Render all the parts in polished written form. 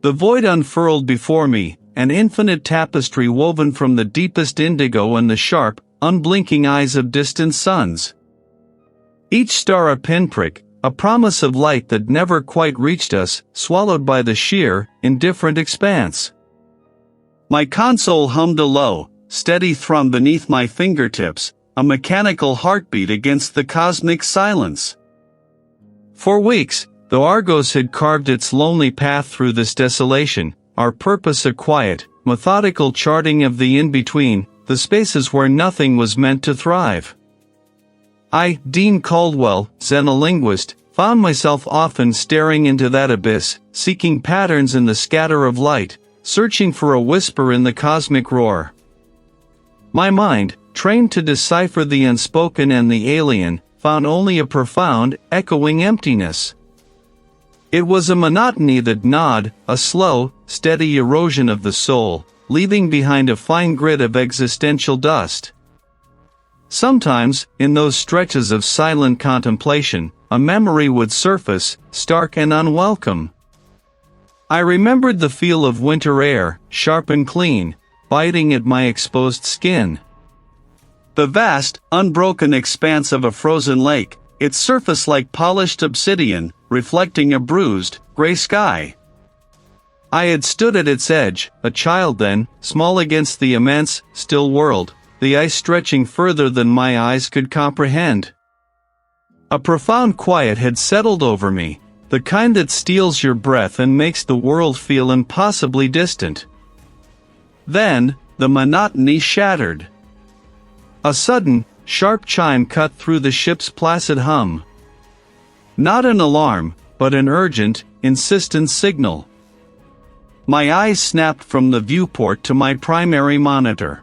The void unfurled before me, an infinite tapestry woven from the deepest indigo and the sharp, unblinking eyes of distant suns. Each star a pinprick, a promise of light that never quite reached us, swallowed by the sheer, indifferent expanse. My console hummed a low, steady thrum beneath my fingertips, a mechanical heartbeat against the cosmic silence. For weeks, though Argos had carved its lonely path through this desolation, our purpose a quiet, methodical charting of the in-between, the spaces where nothing was meant to thrive. I, Dean Caldwell, Xenolinguist, found myself often staring into that abyss, seeking patterns in the scatter of light, searching for a whisper in the cosmic roar. My mind, trained to decipher the unspoken and the alien, found only a profound, echoing emptiness. It was a monotony that gnawed, a slow, steady erosion of the soul, leaving behind a fine grit of existential dust. Sometimes, in those stretches of silent contemplation, a memory would surface, stark and unwelcome. I remembered the feel of winter air, sharp and clean, biting at my exposed skin. The vast, unbroken expanse of a frozen lake, its surface like polished obsidian, reflecting a bruised, gray sky. I had stood at its edge, a child then, small against the immense, still world, the ice stretching further than my eyes could comprehend. A profound quiet had settled over me, the kind that steals your breath and makes the world feel impossibly distant. Then, the monotony shattered. A sudden, sharp chime cut through the ship's placid hum. Not an alarm, but an urgent, insistent signal. My eyes snapped from the viewport to my primary monitor.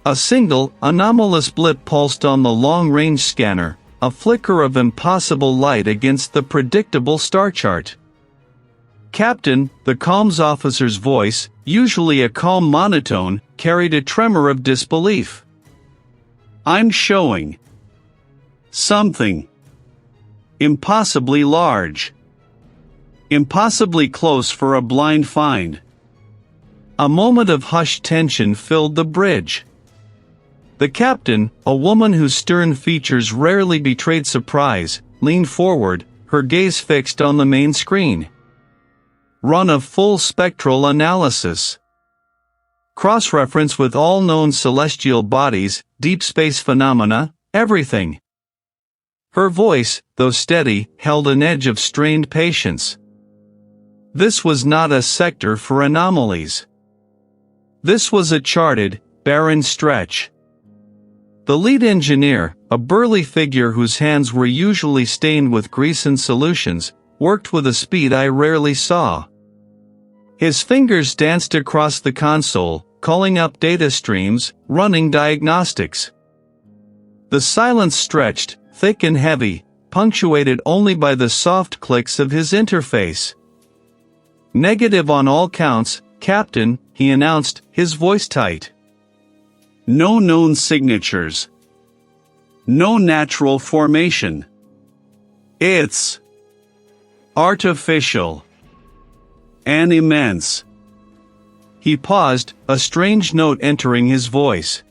A single, anomalous blip pulsed on the long-range scanner, a flicker of impossible light against the predictable star chart. Captain, the comms officer's voice, usually a calm monotone, carried a tremor of disbelief. I'm showing something impossibly large. Impossibly close for a blind find. A moment of hushed tension filled the bridge. The captain, a woman whose stern features rarely betrayed surprise, leaned forward, her gaze fixed on the main screen. Run a full spectral analysis. Cross-reference with all known celestial bodies, deep space phenomena, everything. Her voice, though steady, held an edge of strained patience. This was not a sector for anomalies. This was a charted, barren stretch. The lead engineer, a burly figure whose hands were usually stained with grease and solutions, worked with a speed I rarely saw. His fingers danced across the console, calling up data streams, running diagnostics. The silence stretched, thick and heavy, punctuated only by the soft clicks of his interface. Negative on all counts, Captain, he announced, his voice tight. No known signatures. No natural formation. It's artificial. And immense. He paused, a strange note entering his voice.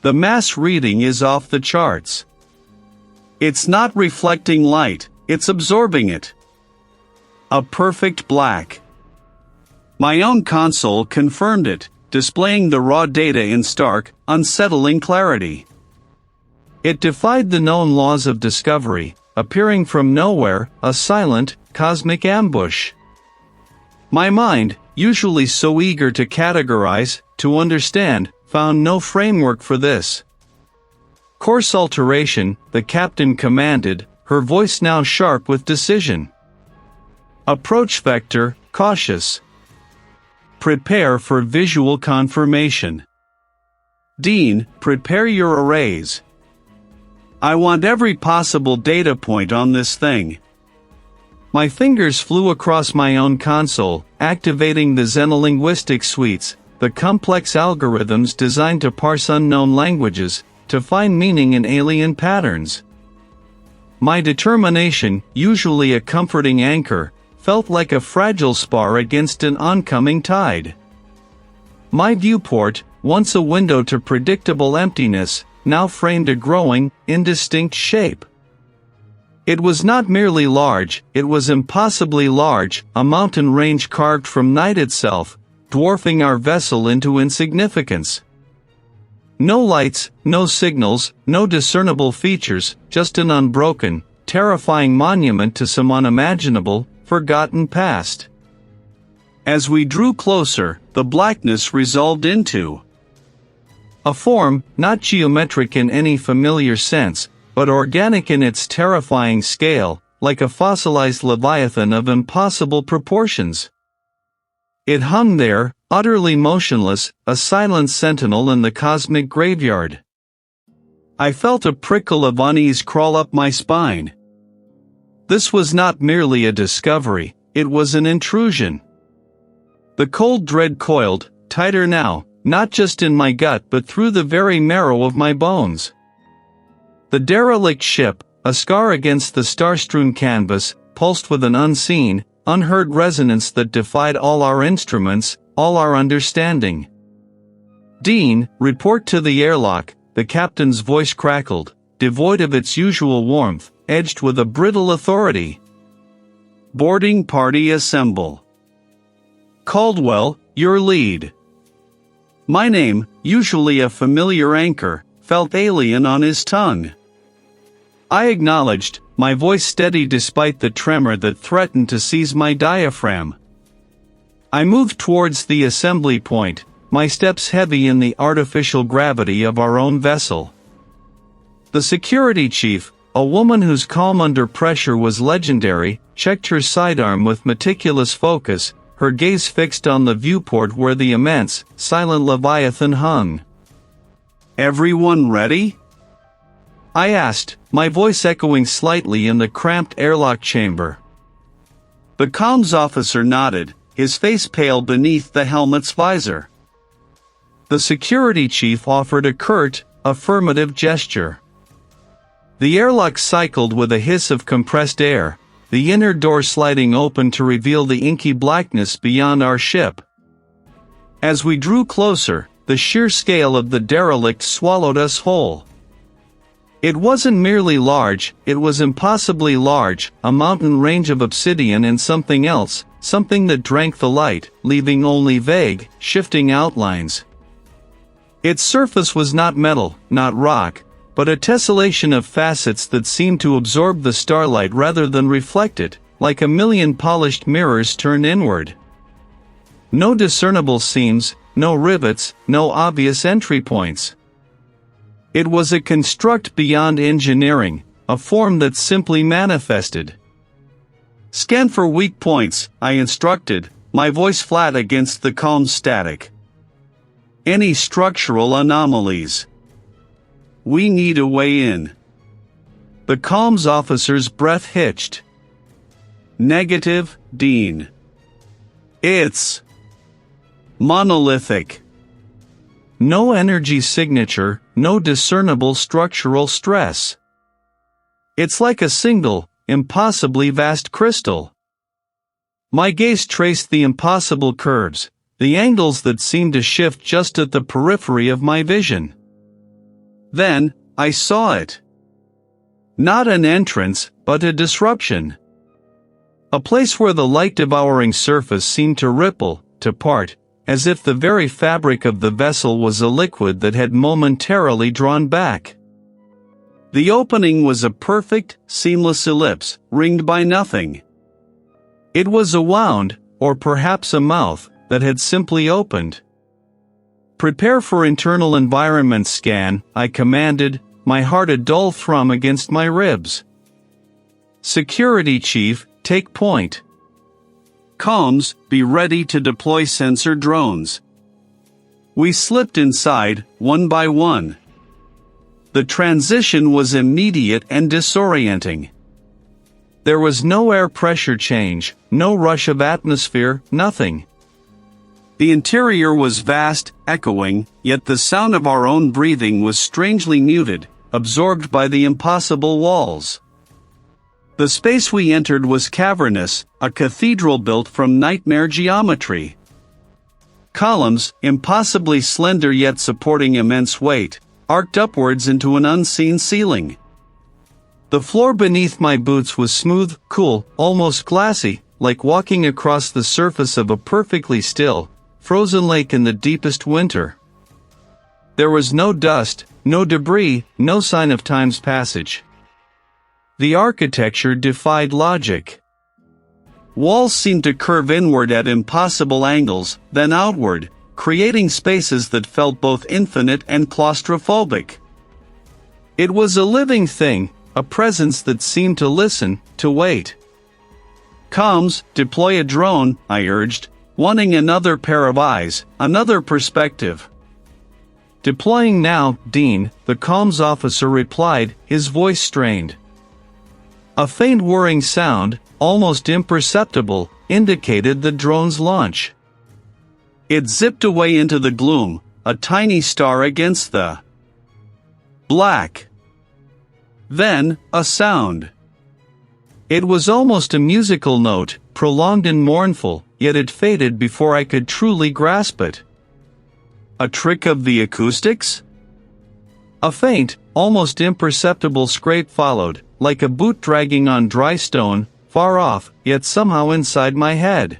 The mass reading is off the charts. It's not reflecting light, it's absorbing it. A perfect black. My own console confirmed it, displaying the raw data in stark, unsettling clarity. It defied the known laws of discovery, appearing from nowhere, a silent, cosmic ambush. My mind, usually so eager to categorize, to understand, found no framework for this. Course alteration, the captain commanded, her voice now sharp with decision. Approach vector, cautious. Prepare for visual confirmation. Dean, prepare your arrays. I want every possible data point on this thing. My fingers flew across my own console, activating the Xenolinguistic suites, the complex algorithms designed to parse unknown languages, to find meaning in alien patterns. My determination, usually a comforting anchor, felt like a fragile spar against an oncoming tide. My viewport, once a window to predictable emptiness, now framed a growing, indistinct shape. It was not merely large, it was impossibly large, a mountain range carved from night itself, dwarfing our vessel into insignificance. No lights, no signals, no discernible features, just an unbroken, terrifying monument to some unimaginable, forgotten past. As we drew closer, the blackness resolved into a form, not geometric in any familiar sense, but organic in its terrifying scale, like a fossilized leviathan of impossible proportions. It hung there, utterly motionless, a silent sentinel in the cosmic graveyard. I felt a prickle of unease crawl up my spine. This was not merely a discovery, it was an intrusion. The cold dread coiled, tighter now, not just in my gut but through the very marrow of my bones. The derelict ship, a scar against the star-strewn canvas, pulsed with an unseen, unheard resonance that defied all our instruments, all our understanding. "Dean, report to the airlock," the captain's voice crackled, devoid of its usual warmth, edged with a brittle authority. "Boarding party assemble. Caldwell, your lead." My name, usually a familiar anchor, felt alien on his tongue. I acknowledged, my voice steady despite the tremor that threatened to seize my diaphragm. I moved towards the assembly point, my steps heavy in the artificial gravity of our own vessel. The security chief, a woman whose calm under pressure was legendary, checked her sidearm with meticulous focus, her gaze fixed on the viewport where the immense, silent leviathan hung. "Everyone ready?" I asked, my voice echoing slightly in the cramped airlock chamber. The comms officer nodded, his face pale beneath the helmet's visor. The security chief offered a curt, affirmative gesture. The airlock cycled with a hiss of compressed air, the inner door sliding open to reveal the inky blackness beyond our ship. As we drew closer, the sheer scale of the derelict swallowed us whole. It wasn't merely large, it was impossibly large, a mountain range of obsidian and something else, something that drank the light, leaving only vague, shifting outlines. Its surface was not metal, not rock, but a tessellation of facets that seemed to absorb the starlight rather than reflect it, like a million polished mirrors turned inward. No discernible seams, no rivets, no obvious entry points. It was a construct beyond engineering, a form that simply manifested. "Scan for weak points," I instructed, my voice flat against the calm static. "Any structural anomalies. We need a way in." The comms officer's breath hitched. "Negative, Dean. It's monolithic. No energy signature, no discernible structural stress. It's like a single, impossibly vast crystal." My gaze traced the impossible curves, the angles that seemed to shift just at the periphery of my vision. Then, I saw it. Not an entrance, but a disruption. A place where the light-devouring surface seemed to ripple, to part, as if the very fabric of the vessel was a liquid that had momentarily drawn back. The opening was a perfect, seamless ellipse, ringed by nothing. It was a wound, or perhaps a mouth, that had simply opened. "Prepare for internal environment scan," I commanded, my heart a dull thrum against my ribs. "Security chief, take point. Comms, be ready to deploy sensor drones." We slipped inside, one by one. The transition was immediate and disorienting. There was no air pressure change, no rush of atmosphere, nothing. The interior was vast, echoing, yet the sound of our own breathing was strangely muted, absorbed by the impossible walls. The space we entered was cavernous, a cathedral built from nightmare geometry. Columns, impossibly slender yet supporting immense weight, arced upwards into an unseen ceiling. The floor beneath my boots was smooth, cool, almost glassy, like walking across the surface of a perfectly still, frozen lake in the deepest winter. There was no dust, no debris, no sign of time's passage. The architecture defied logic. Walls seemed to curve inward at impossible angles, then outward, creating spaces that felt both infinite and claustrophobic. It was a living thing, a presence that seemed to listen, to wait. "Comms, deploy a drone," I urged, wanting another pair of eyes, another perspective. "Deploying now, Dean," the comms officer replied, his voice strained. A faint whirring sound, almost imperceptible, indicated the drone's launch. It zipped away into the gloom, a tiny star against the black. Then, a sound. It was almost a musical note, prolonged and mournful, yet it faded before I could truly grasp it. A trick of the acoustics? A faint, almost imperceptible scrape followed, like a boot dragging on dry stone, far off, yet somehow inside my head.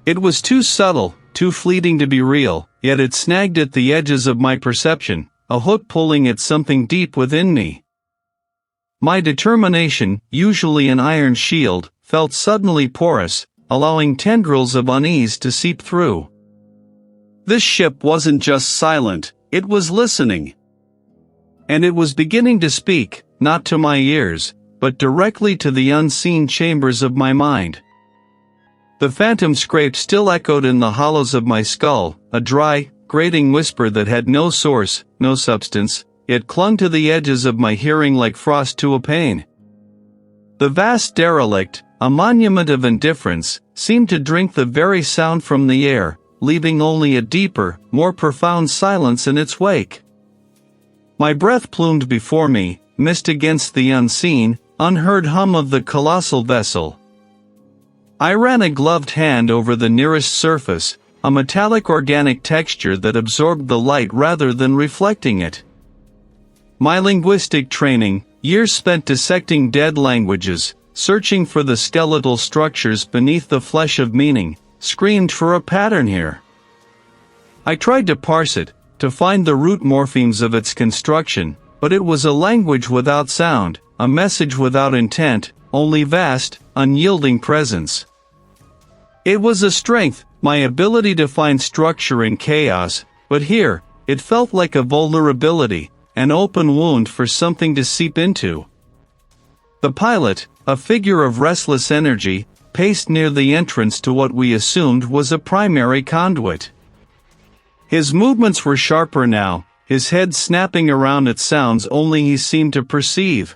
It was too subtle, too fleeting to be real, yet it snagged at the edges of my perception, a hook pulling at something deep within me. My determination, usually an iron shield, felt suddenly porous, allowing tendrils of unease to seep through. This ship wasn't just silent, it was listening. And it was beginning to speak, not to my ears, but directly to the unseen chambers of my mind. The phantom scrape still echoed in the hollows of my skull, a dry, grating whisper that had no source, no substance, yet clung to the edges of my hearing like frost to a pane. The vast derelict, a monument of indifference, seemed to drink the very sound from the air, leaving only a deeper, more profound silence in its wake. My breath plumed before me, missed against the unseen, unheard hum of the colossal vessel. I ran a gloved hand over the nearest surface, a metallic organic texture that absorbed the light rather than reflecting it. My linguistic training, years spent dissecting dead languages, searching for the skeletal structures beneath the flesh of meaning, screamed for a pattern here. I tried to parse it, to find the root morphemes of its construction, but it was a language without sound, a message without intent, only vast, unyielding presence. It was a strength, my ability to find structure in chaos, but here, it felt like a vulnerability, an open wound for something to seep into. The pilot, a figure of restless energy, paced near the entrance to what we assumed was a primary conduit. His movements were sharper now, his head snapping around at sounds only he seemed to perceive.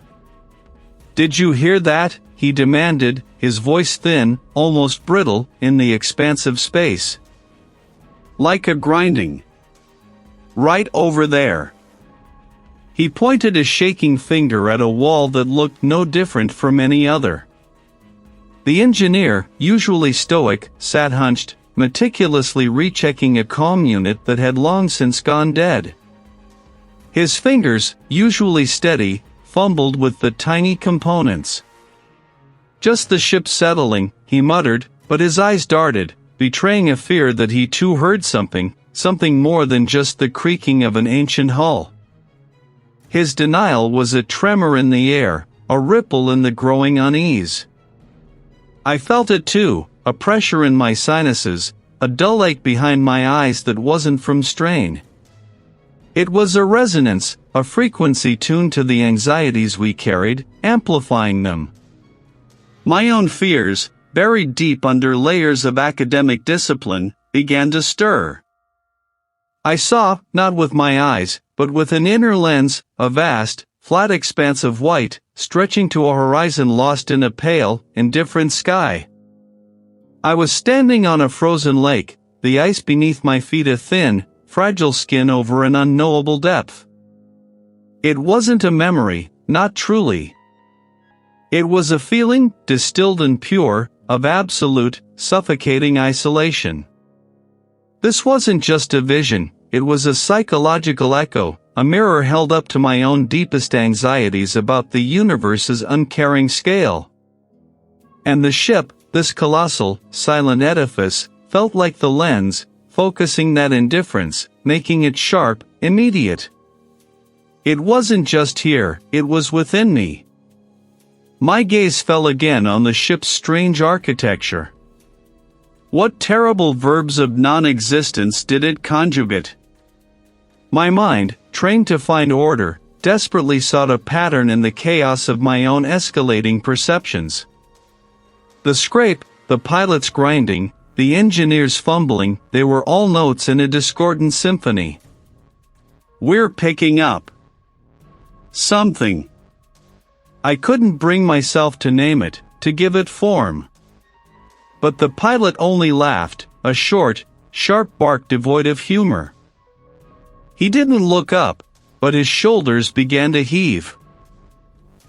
"Did you hear that?" he demanded, his voice thin, almost brittle, in the expansive space. "Like a grinding. Right over there." He pointed a shaking finger at a wall that looked no different from any other. The engineer, usually stoic, sat hunched, meticulously rechecking a comm unit that had long since gone dead. His fingers, usually steady, fumbled with the tiny components. "Just the ship settling," he muttered, but his eyes darted, betraying a fear that he too heard something, something more than just the creaking of an ancient hull. His denial was a tremor in the air, a ripple in the growing unease. I felt it too, a pressure in my sinuses, a dull ache behind my eyes that wasn't from strain. It was a resonance, a frequency tuned to the anxieties we carried, amplifying them. My own fears, buried deep under layers of academic discipline, began to stir. I saw, not with my eyes, but with an inner lens, a vast, flat expanse of white, stretching to a horizon lost in a pale, indifferent sky. I was standing on a frozen lake, the ice beneath my feet a thin, fragile skin over an unknowable depth. It wasn't a memory, not truly. It was a feeling, distilled and pure, of absolute, suffocating isolation. This wasn't just a vision, it was a psychological echo, a mirror held up to my own deepest anxieties about the universe's uncaring scale. And the ship, this colossal, silent edifice, felt like the lens, focusing that indifference, making it sharp, immediate. It wasn't just here, it was within me. My gaze fell again on the ship's strange architecture. What terrible verbs of non-existence did it conjugate? My mind, trained to find order, desperately sought a pattern in the chaos of my own escalating perceptions. The scrape, the pilot's grinding, the engineer's fumbling, they were all notes in a discordant symphony. We're picking up something. I couldn't bring myself to name it, to give it form. But the pilot only laughed, a short, sharp bark devoid of humor. He didn't look up, but his shoulders began to heave.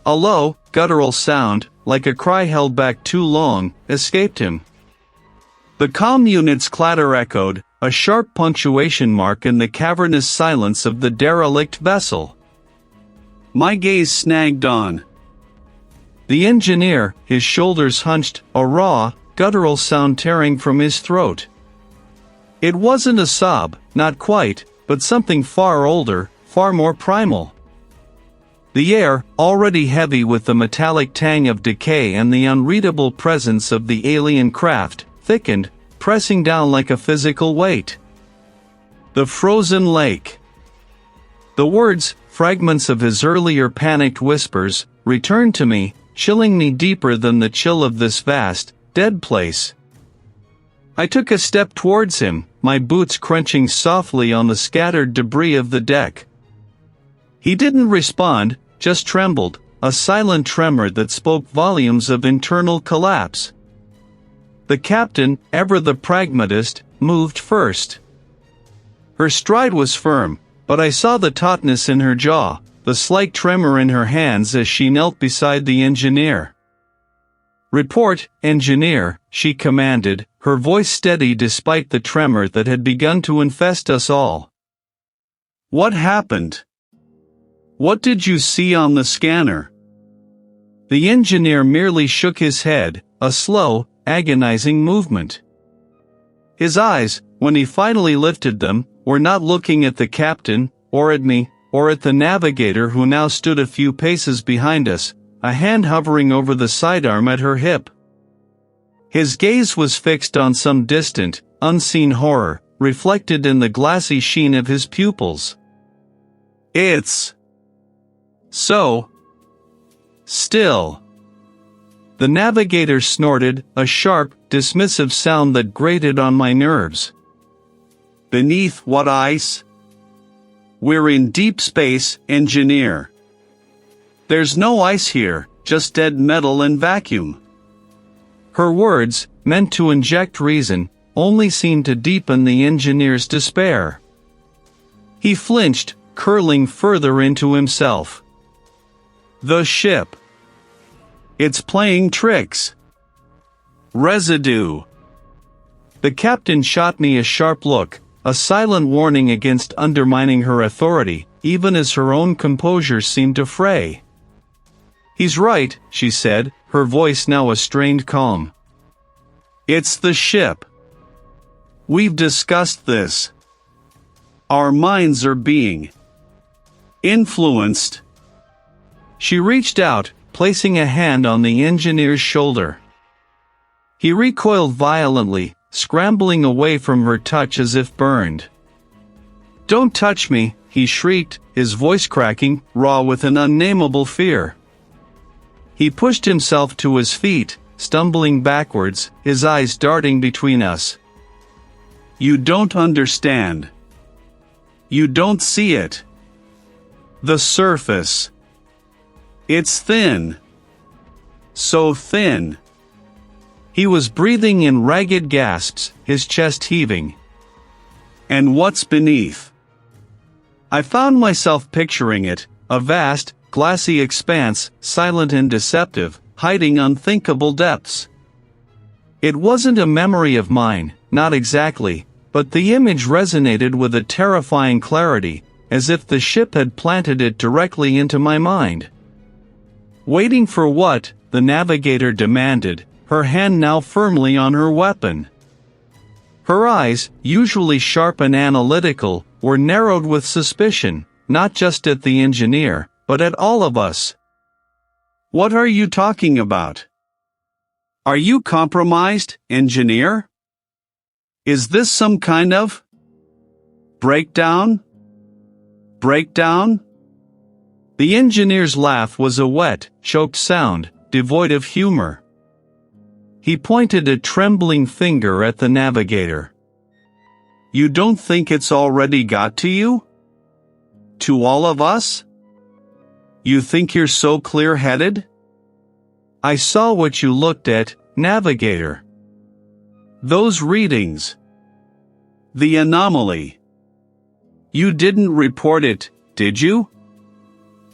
A low, guttural sound, like a cry held back too long, escaped him. The comm unit's clatter echoed, a sharp punctuation mark in the cavernous silence of the derelict vessel. My gaze snagged on the engineer, his shoulders hunched, a raw, guttural sound tearing from his throat. It wasn't a sob, not quite, but something far older, far more primal. The air, already heavy with the metallic tang of decay and the unreadable presence of the alien craft, thickened, pressing down like a physical weight. The frozen lake. The words, fragments of his earlier panicked whispers, returned to me, chilling me deeper than the chill of this vast, dead place. I took a step towards him, my boots crunching softly on the scattered debris of the deck. He didn't respond, just trembled, a silent tremor that spoke volumes of internal collapse. The captain, ever the pragmatist, moved first. Her stride was firm, but I saw the tautness in her jaw, the slight tremor in her hands as she knelt beside the engineer. "Report, engineer," she commanded, her voice steady despite the tremor that had begun to infest us all. "What happened? What did you see on the scanner?" The engineer merely shook his head, a slow, agonizing movement. His eyes, when he finally lifted them, were not looking at the captain, or at me, or at the navigator who now stood a few paces behind us, a hand hovering over the sidearm at her hip. His gaze was fixed on some distant, unseen horror, reflected in the glassy sheen of his pupils. "It's so still." The navigator snorted, a sharp, dismissive sound that grated on my nerves. "Beneath what ice?" "We're in deep space, engineer. There's no ice here, just dead metal and vacuum." Her words, meant to inject reason, only seemed to deepen the engineer's despair. He flinched, curling further into himself. "The ship. It's playing tricks. Residue." The captain shot me a sharp look, a silent warning against undermining her authority, even as her own composure seemed to fray. "He's right," she said, her voice now a strained calm. "It's the ship. We've discussed this. Our minds are being influenced." She reached out, placing a hand on the engineer's shoulder. He recoiled violently, scrambling away from her touch as if burned. "Don't touch me," he shrieked, his voice cracking, raw with an unnameable fear. He pushed himself to his feet, stumbling backwards, his eyes darting between us. "You don't understand. You don't see it. The surface. It's thin. So thin." He was breathing in ragged gasps, his chest heaving. "And what's beneath?" I found myself picturing it, a vast, glassy expanse, silent and deceptive, hiding unthinkable depths. It wasn't a memory of mine, not exactly, but the image resonated with a terrifying clarity, as if the ship had planted it directly into my mind. Waiting for what? The navigator demanded, her hand now firmly on her weapon. Her eyes, usually sharp and analytical, were narrowed with suspicion, not just at the engineer, but at all of us. What are you talking about? Are you compromised, engineer? Is this some kind of breakdown? Breakdown? The engineer's laugh was a wet, choked sound, devoid of humor. He pointed a trembling finger at the navigator. You don't think it's already got to you? To all of us? You think you're so clear-headed? I saw what you looked at, navigator. Those readings. The anomaly. You didn't report it, did you?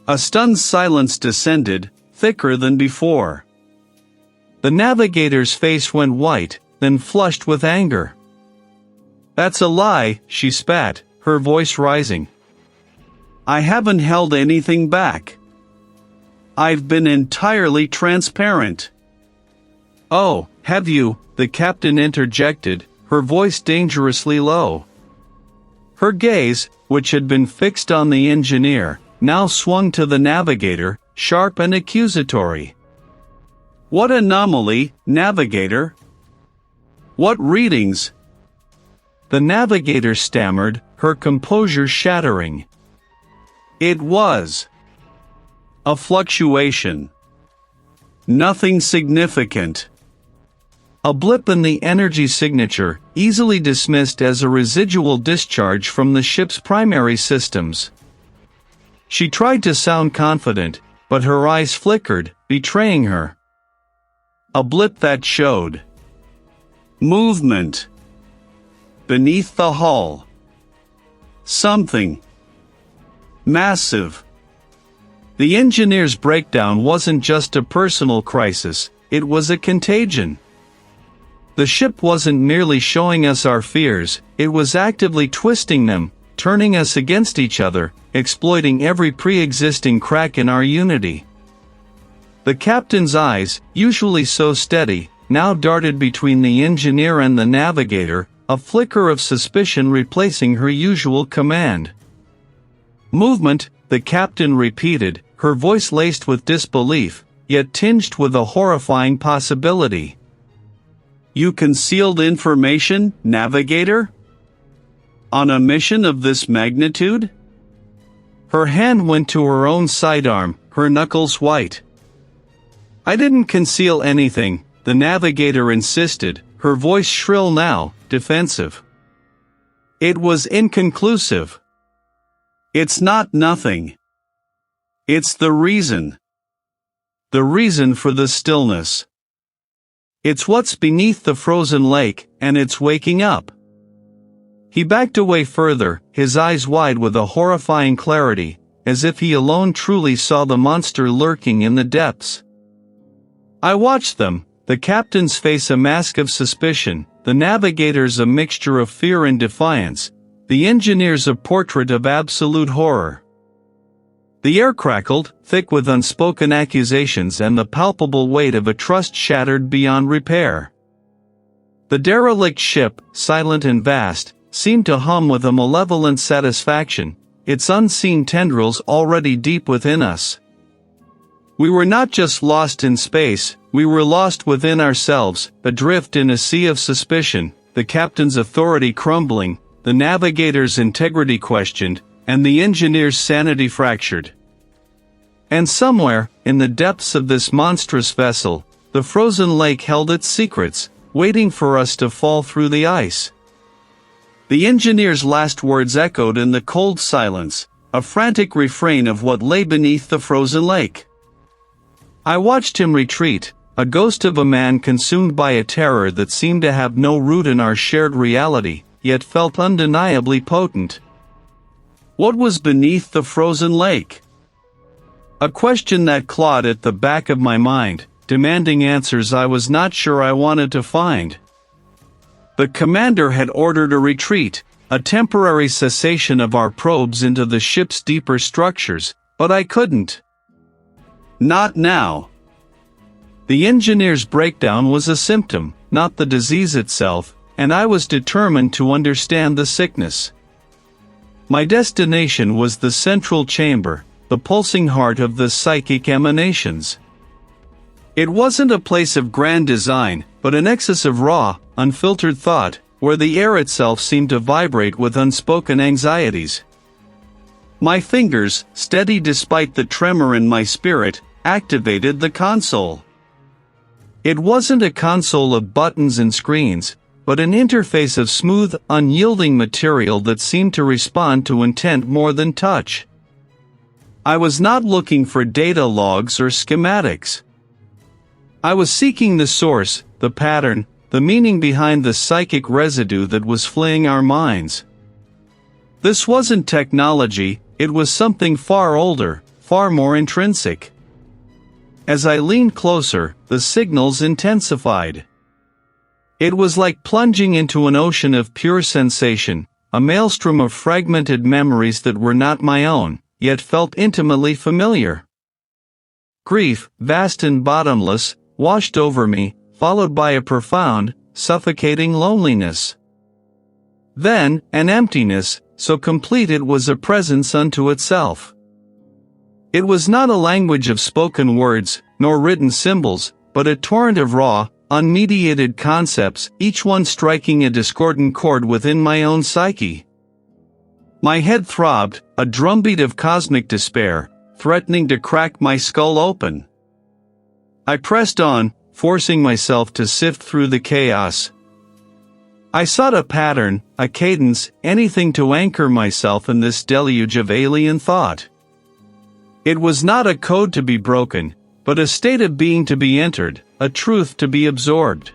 A stunned silence descended, thicker than before. The navigator's face went white, then flushed with anger. That's a lie, she spat, her voice rising. I haven't held anything back. I've been entirely transparent. Oh, have you? The captain interjected, her voice dangerously low. Her gaze, which had been fixed on the engineer, now swung to the navigator, sharp and accusatory. What anomaly, navigator? What readings? The navigator stammered, her composure shattering. It was a fluctuation. Nothing significant. A blip in the energy signature, easily dismissed as a residual discharge from the ship's primary systems. She tried to sound confident, but her eyes flickered, betraying her. A blip that showed movement beneath the hull. Something massive. The engineer's breakdown wasn't just a personal crisis, it was a contagion. The ship wasn't merely showing us our fears, it was actively twisting them, turning us against each other, exploiting every pre-existing crack in our unity. The captain's eyes, usually so steady, now darted between the engineer and the navigator, a flicker of suspicion replacing her usual command. Movement, the captain repeated, her voice laced with disbelief, yet tinged with a horrifying possibility. You concealed information, navigator? On a mission of this magnitude? Her hand went to her own sidearm, her knuckles white. I didn't conceal anything, the navigator insisted, her voice shrill now, defensive. It was inconclusive. It's not nothing. It's the reason. The reason for the stillness. It's what's beneath the frozen lake, and it's waking up. He backed away further, his eyes wide with a horrifying clarity, as if he alone truly saw the monster lurking in the depths. I watched them, the captain's face a mask of suspicion, the navigator's a mixture of fear and defiance, the engineer's a portrait of absolute horror. The air crackled, thick with unspoken accusations and the palpable weight of a trust shattered beyond repair. The derelict ship, silent and vast, seemed to hum with a malevolent satisfaction, its unseen tendrils already deep within us. We were not just lost in space, we were lost within ourselves, adrift in a sea of suspicion, the captain's authority crumbling, the navigator's integrity questioned, and the engineer's sanity fractured. And somewhere, in the depths of this monstrous vessel, the frozen lake held its secrets, waiting for us to fall through the ice. The engineer's last words echoed in the cold silence, a frantic refrain of what lay beneath the frozen lake. I watched him retreat, a ghost of a man consumed by a terror that seemed to have no root in our shared reality, yet felt undeniably potent. What was beneath the frozen lake? A question that clawed at the back of my mind, demanding answers I was not sure I wanted to find. The commander had ordered a retreat, a temporary cessation of our probes into the ship's deeper structures, but I couldn't. Not now. The engineer's breakdown was a symptom, not the disease itself, and I was determined to understand the sickness. My destination was the central chamber, the pulsing heart of the psychic emanations. It wasn't a place of grand design, but an excess of raw, unfiltered thought, where the air itself seemed to vibrate with unspoken anxieties. My fingers, steady despite the tremor in my spirit, activated the console. It wasn't a console of buttons and screens, but an interface of smooth, unyielding material that seemed to respond to intent more than touch. I was not looking for data logs or schematics. I was seeking the source, the pattern, the meaning behind the psychic residue that was fleeing our minds. This wasn't technology, it was something far older, far more intrinsic. As I leaned closer, the signals intensified. It was like plunging into an ocean of pure sensation, a maelstrom of fragmented memories that were not my own, yet felt intimately familiar. Grief, vast and bottomless, washed over me, followed by a profound, suffocating loneliness. Then, an emptiness, so complete it was a presence unto itself. It was not a language of spoken words, nor written symbols, but a torrent of raw, unmediated concepts, each one striking a discordant chord within my own psyche. My head throbbed, a drumbeat of cosmic despair, threatening to crack my skull open. I pressed on, forcing myself to sift through the chaos. I sought a pattern, a cadence, anything to anchor myself in this deluge of alien thought. It was not a code to be broken, but a state of being to be entered, a truth to be absorbed.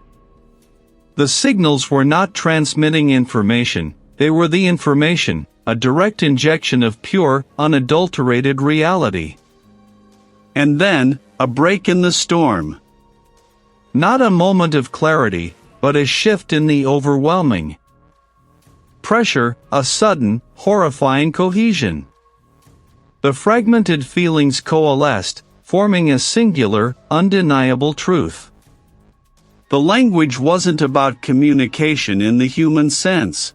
The signals were not transmitting information, they were the information, a direct injection of pure, unadulterated reality. And then, a break in the storm. Not a moment of clarity, but a shift in the overwhelming pressure, a sudden, horrifying cohesion. The fragmented feelings coalesced, forming a singular, undeniable truth. The language wasn't about communication in the human sense.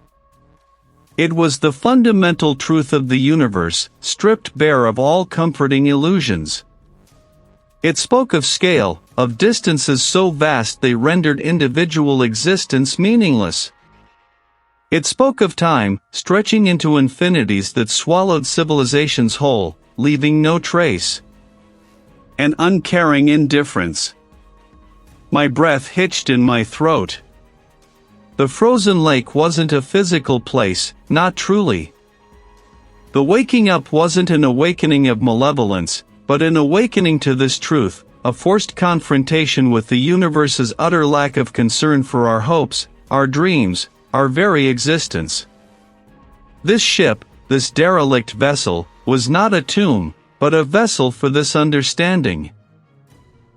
It was the fundamental truth of the universe, stripped bare of all comforting illusions. It spoke of scale, of distances so vast they rendered individual existence meaningless. It spoke of time, stretching into infinities that swallowed civilizations whole, leaving no trace. An uncaring indifference. My breath hitched in my throat. The frozen lake wasn't a physical place, not truly. The waking up wasn't an awakening of malevolence, but an awakening to this truth, a forced confrontation with the universe's utter lack of concern for our hopes, our dreams, our very existence. This ship, this derelict vessel, was not a tomb, but a vessel for this understanding.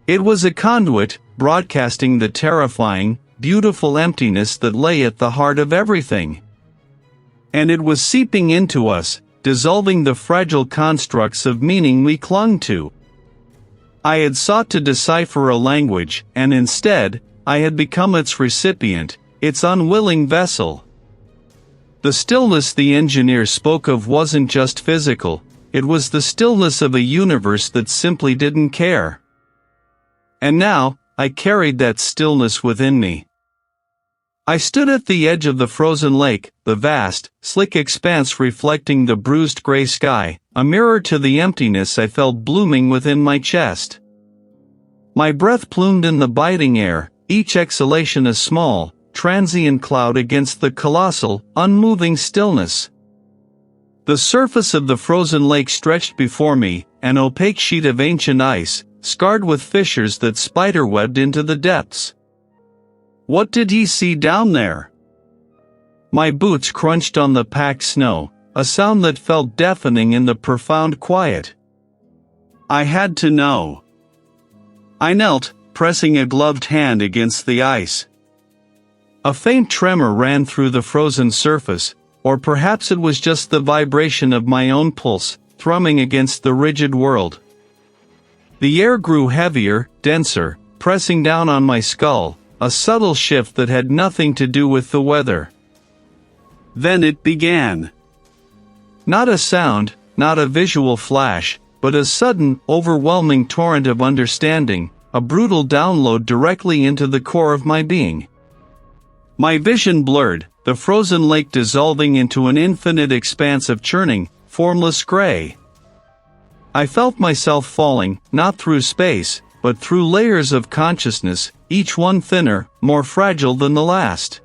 It was a conduit, broadcasting the terrifying, beautiful emptiness that lay at the heart of everything. And it was seeping into us, dissolving the fragile constructs of meaning we clung to. I had sought to decipher a language, and instead, I had become its recipient, its unwilling vessel. The stillness the engineer spoke of wasn't just physical, it was the stillness of a universe that simply didn't care. And now, I carried that stillness within me. I stood at the edge of the frozen lake, the vast, slick expanse reflecting the bruised gray sky, a mirror to the emptiness I felt blooming within my chest. My breath plumed in the biting air, each exhalation a small, transient cloud against the colossal, unmoving stillness. The surface of the frozen lake stretched before me, an opaque sheet of ancient ice, scarred with fissures that spiderwebbed into the depths. What did he see down there? My boots crunched on the packed snow, a sound that felt deafening in the profound quiet. I had to know. I knelt, pressing a gloved hand against the ice. A faint tremor ran through the frozen surface, or perhaps it was just the vibration of my own pulse, thrumming against the rigid world. The air grew heavier, denser, pressing down on my skull, a subtle shift that had nothing to do with the weather. Then it began. Not a sound, not a visual flash, but a sudden, overwhelming torrent of understanding, a brutal download directly into the core of my being. My vision blurred, the frozen lake dissolving into an infinite expanse of churning, formless gray. I felt myself falling, not through space, but through layers of consciousness, each one thinner, more fragile than the last.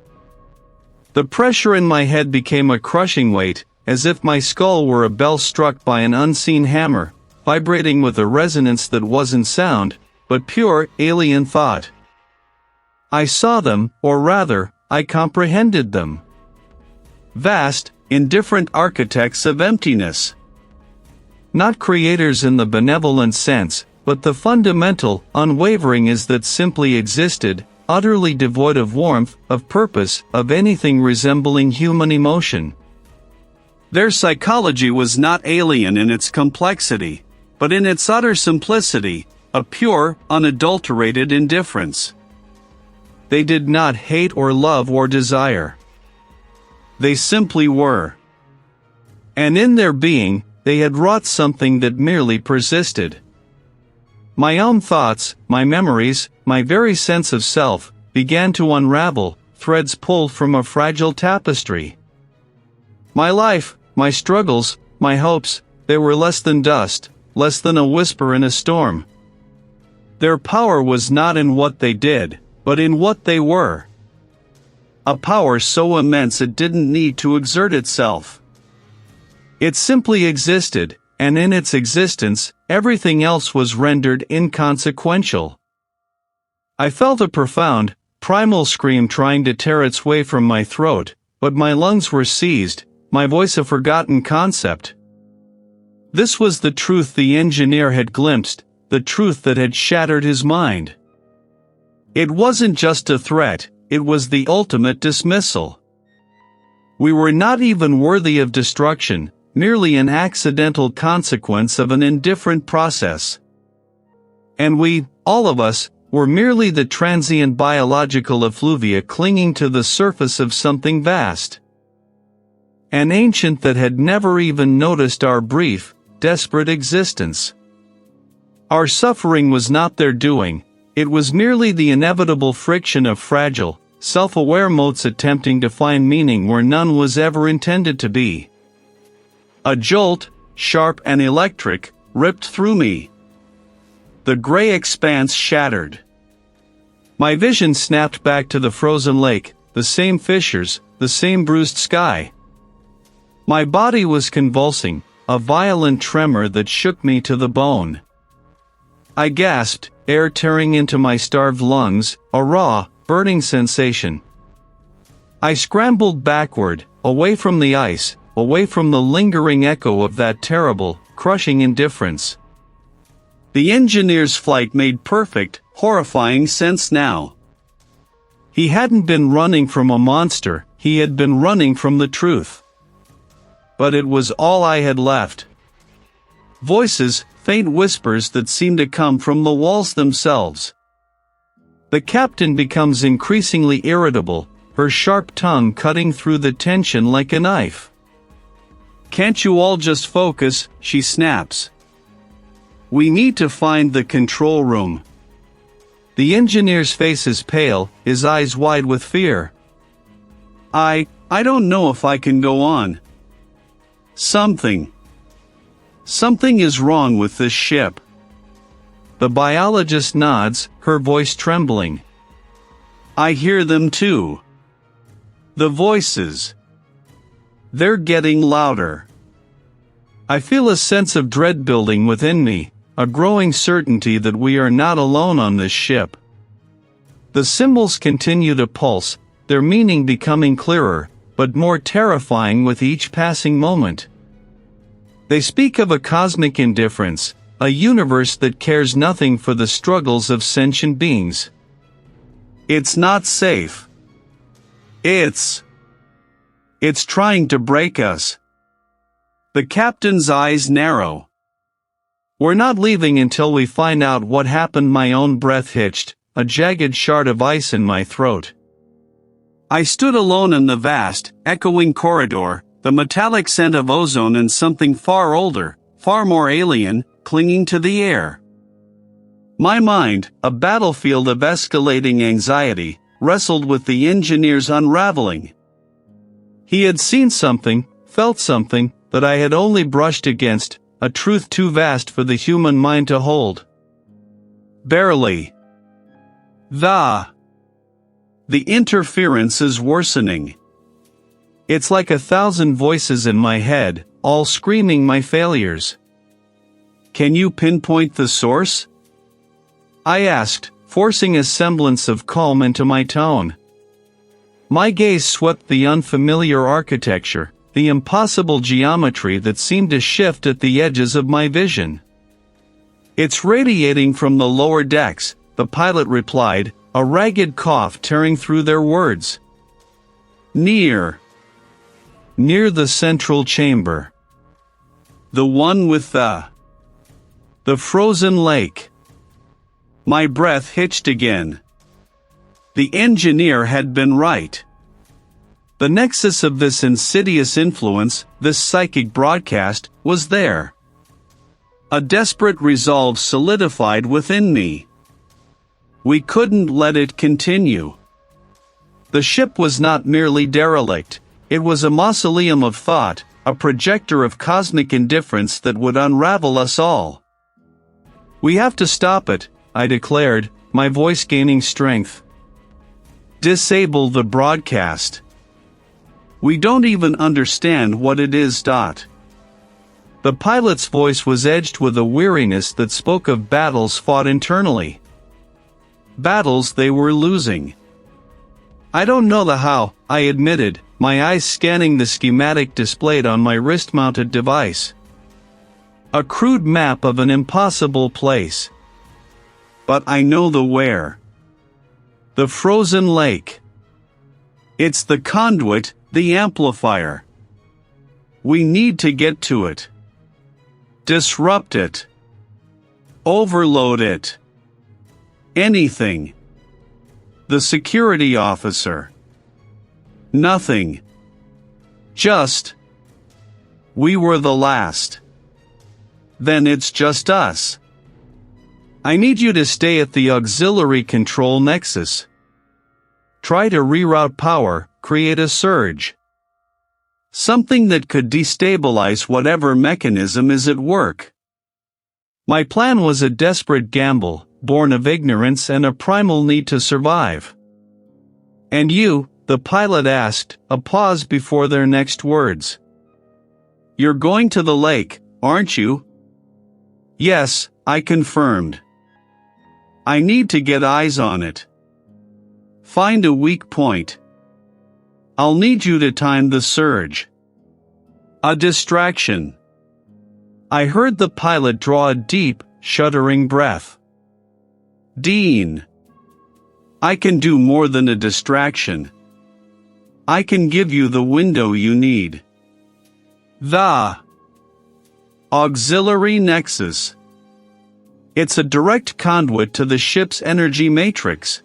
The pressure in my head became a crushing weight, as if my skull were a bell struck by an unseen hammer, vibrating with a resonance that wasn't sound, but pure, alien thought. I saw them, or rather, I comprehended them. Vast, indifferent architects of emptiness. Not creators in the benevolent sense, but the fundamental, unwavering is that simply existed, utterly devoid of warmth, of purpose, of anything resembling human emotion. Their psychology was not alien in its complexity, but in its utter simplicity, a pure, unadulterated indifference. They did not hate or love or desire. They simply were. And in their being, they had wrought something that merely persisted. My own thoughts, my memories, my very sense of self, began to unravel, threads pulled from a fragile tapestry. My life, my struggles, my hopes, they were less than dust, less than a whisper in a storm. Their power was not in what they did, but in what they were. A power so immense it didn't need to exert itself. It simply existed, and in its existence, everything else was rendered inconsequential. I felt a profound, primal scream trying to tear its way from my throat, but my lungs were seized, my voice a forgotten concept. This was the truth the engineer had glimpsed, the truth that had shattered his mind. It wasn't just a threat, it was the ultimate dismissal. We were not even worthy of destruction, merely an accidental consequence of an indifferent process. And we, all of us, were merely the transient biological effluvia clinging to the surface of something vast. An ancient that had never even noticed our brief, desperate existence. Our suffering was not their doing, it was merely the inevitable friction of fragile, self-aware motes attempting to find meaning where none was ever intended to be. A jolt, sharp and electric, ripped through me. The gray expanse shattered. My vision snapped back to the frozen lake, the same fissures, the same bruised sky. My body was convulsing, a violent tremor that shook me to the bone. I gasped, air tearing into my starved lungs, a raw, burning sensation. I scrambled backward, away from the ice, away from the lingering echo of that terrible, crushing indifference. The engineer's flight made perfect, horrifying sense now. He hadn't been running from a monster, he had been running from the truth. But it was all I had left. Voices, faint whispers that seemed to come from the walls themselves. The captain becomes increasingly irritable, her sharp tongue cutting through the tension like a knife. "Can't you all just focus?" she snaps. "We need to find the control room." The engineer's face is pale, his eyes wide with fear. I don't know if I can go on. Something is wrong with this ship." The biologist nods, her voice trembling. "I hear them too. The voices. They're getting louder." I feel a sense of dread building within me, a growing certainty that we are not alone on this ship. The symbols continue to pulse, their meaning becoming clearer, but more terrifying with each passing moment. They speak of a cosmic indifference, a universe that cares nothing for the struggles of sentient beings. It's not safe. It's trying to break us. The captain's eyes narrow. We're not leaving until we find out what happened. My own breath hitched, a jagged shard of ice in my throat. I stood alone in the vast, echoing corridor, the metallic scent of ozone and something far older, far more alien, clinging to the air. My mind, a battlefield of escalating anxiety, wrestled with the engineer's unraveling. He had seen something, felt something, that I had only brushed against, a truth too vast for the human mind to hold. Barely. The interference is worsening. It's like 1,000 voices in my head, all screaming my failures. Can you pinpoint the source? I asked, forcing a semblance of calm into my tone. My gaze swept the unfamiliar architecture, the impossible geometry that seemed to shift at the edges of my vision. It's radiating from the lower decks, the pilot replied, a ragged cough tearing through their words. Near the central chamber. The one with the frozen lake. My breath hitched again. The engineer had been right. The nexus of this insidious influence, this psychic broadcast, was there. A desperate resolve solidified within me. We couldn't let it continue. The ship was not merely derelict, it was a mausoleum of thought, a projector of cosmic indifference that would unravel us all. We have to stop it, I declared, my voice gaining strength. Disable the broadcast. We don't even understand what it is. The pilot's voice was edged with a weariness that spoke of battles fought internally. Battles they were losing. I don't know the how, I admitted, my eyes scanning the schematic displayed on my wrist-mounted device. A crude map of an impossible place. But I know the where. The frozen lake. It's the conduit, the amplifier. We need to get to it. Disrupt it. Overload it. Anything. The security officer. Nothing. Just. We were the last. Then it's just us. I need you to stay at the auxiliary control nexus. Try to reroute power, create a surge. Something that could destabilize whatever mechanism is at work. My plan was a desperate gamble, born of ignorance and a primal need to survive. And you, the pilot asked, a pause before their next words. You're going to the lake, aren't you? Yes, I confirmed. I need to get eyes on it. Find a weak point. I'll need you to time the surge. A distraction. I heard the pilot draw a deep, shuddering breath. Dean. I can do more than a distraction. I can give you the window you need. The auxiliary nexus. It's a direct conduit to the ship's energy matrix.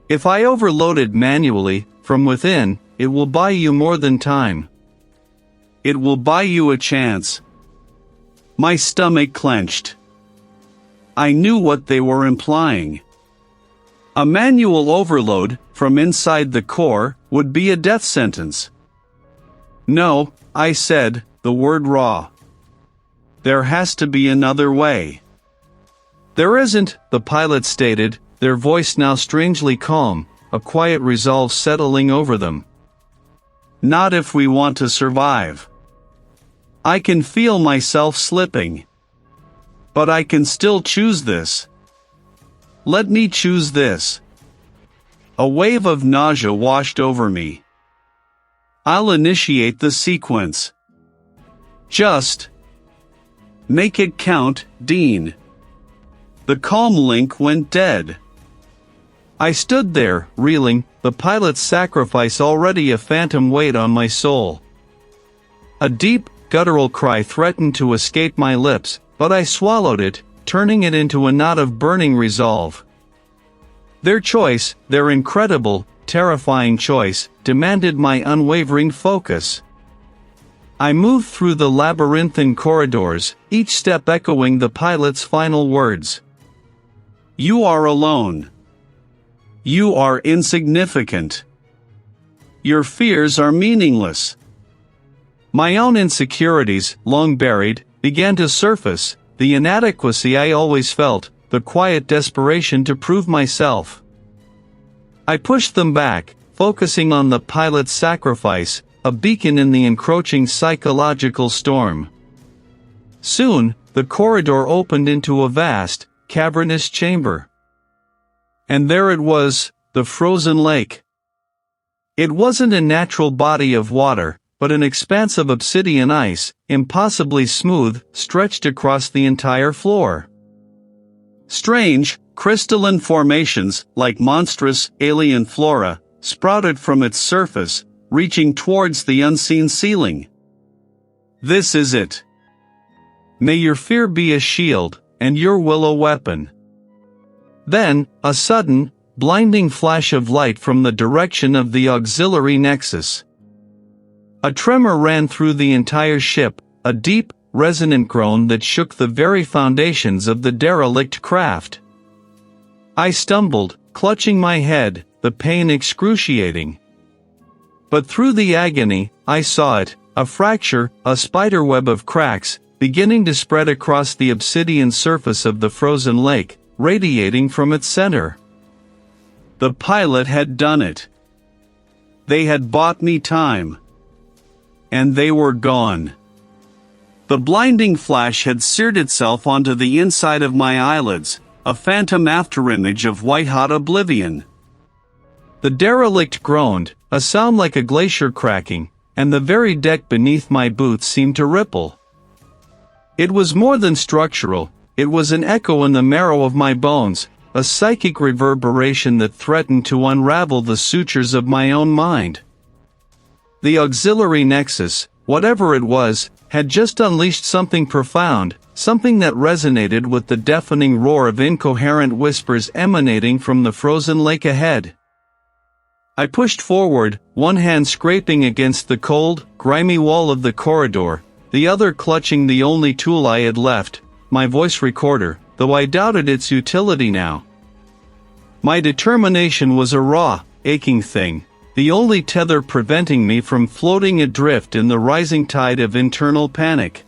If I overload it manually, from within, it will buy you more than time. It will buy you a chance. My stomach clenched. I knew what they were implying. A manual overload, from inside the core, would be a death sentence. No, I said, the word raw. There has to be another way. There isn't, the pilot stated, their voice now strangely calm, a quiet resolve settling over them. Not if we want to survive. I can feel myself slipping. But I can still choose this. Let me choose this. A wave of nausea washed over me. I'll initiate the sequence. Just Make it count, Dean. The calm link went dead. I stood there, reeling, the pilot's sacrifice already a phantom weight on my soul. A deep, guttural cry threatened to escape my lips, but I swallowed it, turning it into a knot of burning resolve. Their choice, their incredible, terrifying choice, demanded my unwavering focus. I moved through the labyrinthine corridors, each step echoing the pilot's final words. You are alone. You are insignificant. Your fears are meaningless. My own insecurities, long buried, began to surface, the inadequacy I always felt, the quiet desperation to prove myself. I pushed them back, focusing on the pilot's sacrifice, a beacon in the encroaching psychological storm. Soon, the corridor opened into a vast, cavernous chamber. And there it was, the frozen lake. It wasn't a natural body of water, but an expanse of obsidian ice, impossibly smooth, stretched across the entire floor. Strange, crystalline formations, like monstrous, alien flora, sprouted from its surface, reaching towards the unseen ceiling. This is it. May your fear be a shield, and your will a weapon. Then, a sudden, blinding flash of light from the direction of the auxiliary nexus. A tremor ran through the entire ship, a deep, resonant groan that shook the very foundations of the derelict craft. I stumbled, clutching my head, the pain excruciating. But through the agony, I saw it, a fracture, a spiderweb of cracks, beginning to spread across the obsidian surface of the frozen lake, radiating from its center. The pilot had done it. They had bought me time. And they were gone. The blinding flash had seared itself onto the inside of my eyelids, a phantom afterimage of white-hot oblivion. The derelict groaned, a sound like a glacier cracking, and the very deck beneath my boots seemed to ripple. It was more than structural, it was an echo in the marrow of my bones, a psychic reverberation that threatened to unravel the sutures of my own mind. The auxiliary nexus, whatever it was, had just unleashed something profound, something that resonated with the deafening roar of incoherent whispers emanating from the frozen lake ahead. I pushed forward, one hand scraping against the cold, grimy wall of the corridor, the other clutching the only tool I had left, my voice recorder, though I doubted its utility now. My determination was a raw, aching thing, the only tether preventing me from floating adrift in the rising tide of internal panic.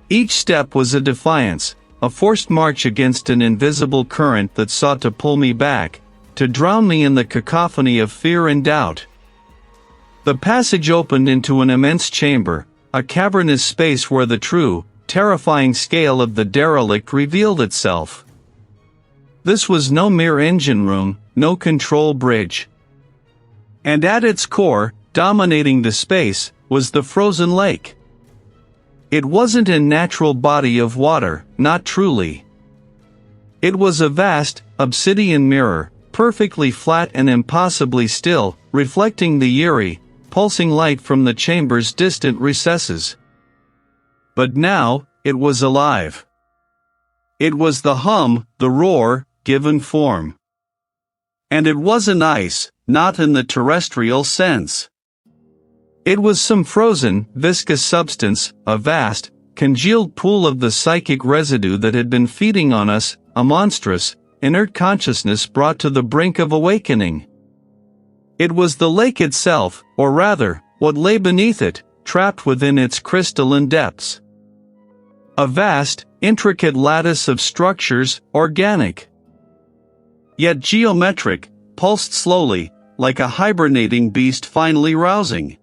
Each step was a defiance, a forced march against an invisible current that sought to pull me back, to drown me in the cacophony of fear and doubt. The passage opened into an immense chamber, a cavernous space where the true, terrifying scale of the derelict revealed itself. This was no mere engine room, no control bridge. And at its core, dominating the space, was the frozen lake. It wasn't a natural body of water, not truly. It was a vast, obsidian mirror, perfectly flat and impossibly still, reflecting the eerie, pulsing light from the chamber's distant recesses. But now, it was alive. It was the hum, the roar, given form. And it wasn't ice, not in the terrestrial sense. It was some frozen, viscous substance, a vast, congealed pool of the psychic residue that had been feeding on us, a monstrous, inert consciousness brought to the brink of awakening. It was the lake itself, or rather, what lay beneath it, trapped within its crystalline depths. A vast, intricate lattice of structures, organic, yet geometric, pulsed slowly, like a hibernating beast finally rousing.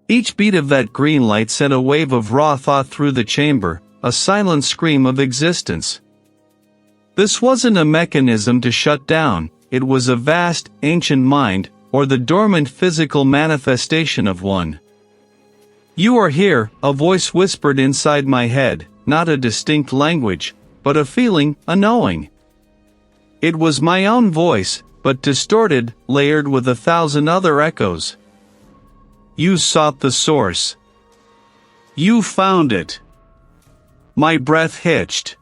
Each beat of that green light sent a wave of raw thought through the chamber, a silent scream of existence. This wasn't a mechanism to shut down, it was a vast, ancient mind, or the dormant physical manifestation of one. You are here, a voice whispered inside my head, not a distinct language, but a feeling, a knowing. It was my own voice, but distorted, layered with 1,000 other echoes. You sought the source. You found it. My breath hitched.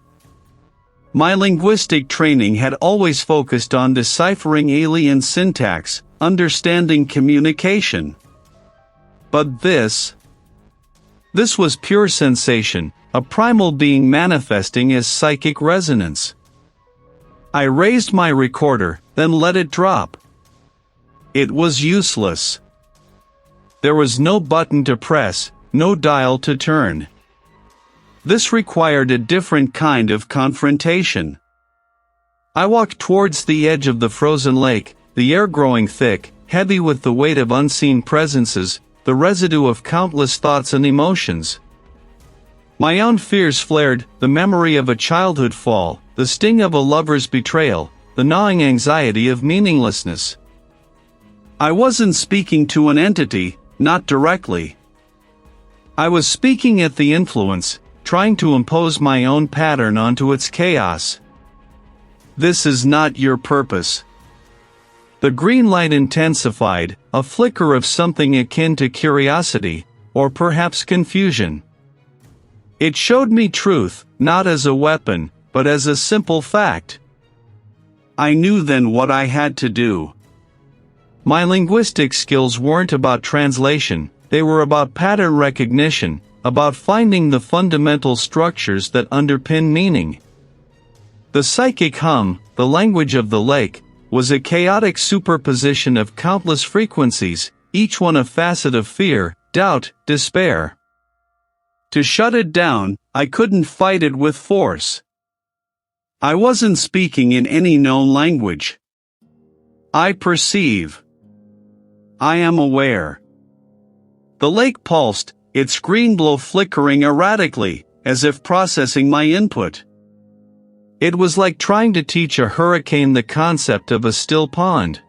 My linguistic training had always focused on deciphering alien syntax, understanding communication. But this was pure sensation, a primal being manifesting as psychic resonance. I raised my recorder, then let it drop. It was useless. There was no button to press, no dial to turn. This required a different kind of confrontation. I walked towards the edge of the frozen lake, the air growing thick, heavy with the weight of unseen presences, the residue of countless thoughts and emotions. My own fears flared, the memory of a childhood fall, the sting of a lover's betrayal, the gnawing anxiety of meaninglessness. I wasn't speaking to an entity, not directly. I was speaking at the influence, trying to impose my own pattern onto its chaos. This is not your purpose. The green light intensified, a flicker of something akin to curiosity, or perhaps confusion. It showed me truth, not as a weapon, but as a simple fact. I knew then what I had to do. My linguistic skills weren't about translation, they were about pattern recognition, about finding the fundamental structures that underpin meaning. The psychic hum, the language of the lake, was a chaotic superposition of countless frequencies, each one a facet of fear, doubt, despair. To shut it down, I couldn't fight it with force. I wasn't speaking in any known language. I perceive. I am aware. The lake pulsed, its green glow flickering erratically, as if processing my input. It was like trying to teach a hurricane the concept of a still pond.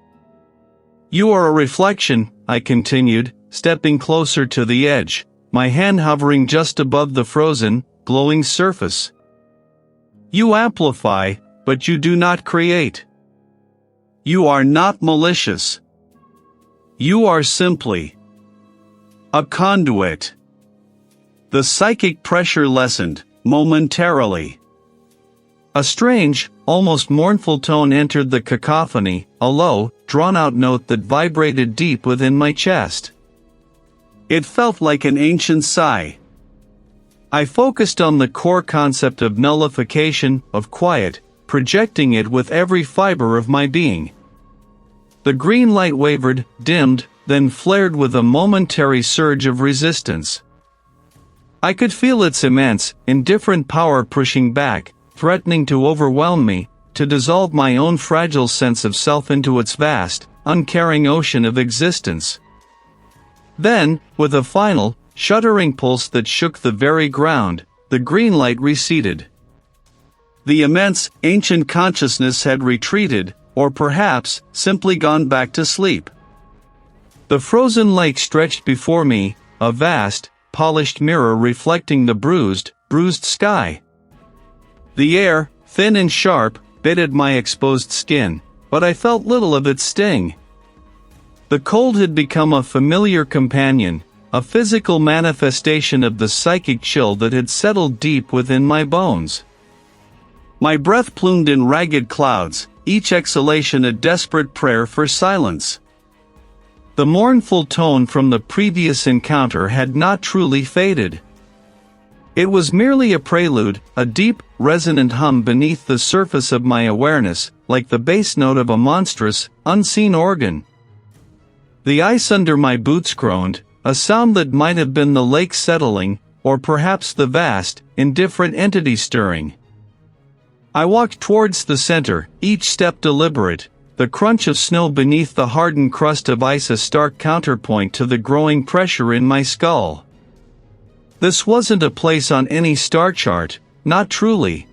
You are a reflection, I continued, stepping closer to the edge, my hand hovering just above the frozen, glowing surface. You amplify, but you do not create. You are not malicious. You are simply a conduit. The psychic pressure lessened, momentarily. A strange, almost mournful tone entered the cacophony, a low, drawn-out note that vibrated deep within my chest. It felt like an ancient sigh. I focused on the core concept of nullification, of quiet, projecting it with every fiber of my being. The green light wavered, dimmed, then flared with a momentary surge of resistance. I could feel its immense, indifferent power pushing back, threatening to overwhelm me, to dissolve my own fragile sense of self into its vast, uncaring ocean of existence. Then, with a final, shuddering pulse that shook the very ground, the green light receded. The immense, ancient consciousness had retreated, or perhaps, simply gone back to sleep. The frozen lake stretched before me, a vast, polished mirror reflecting the bruised sky. The air, thin and sharp, bit at my exposed skin, but I felt little of its sting. The cold had become a familiar companion, a physical manifestation of the psychic chill that had settled deep within my bones. My breath plumed in ragged clouds, each exhalation a desperate prayer for silence. The mournful tone from the previous encounter had not truly faded. It was merely a prelude, a deep, resonant hum beneath the surface of my awareness, like the bass note of a monstrous, unseen organ. The ice under my boots groaned, a sound that might have been the lake settling, or perhaps the vast, indifferent entity stirring. I walked towards the center, each step deliberate, the crunch of snow beneath the hardened crust of ice a stark counterpoint to the growing pressure in my skull. This wasn't a place on any star chart, not truly.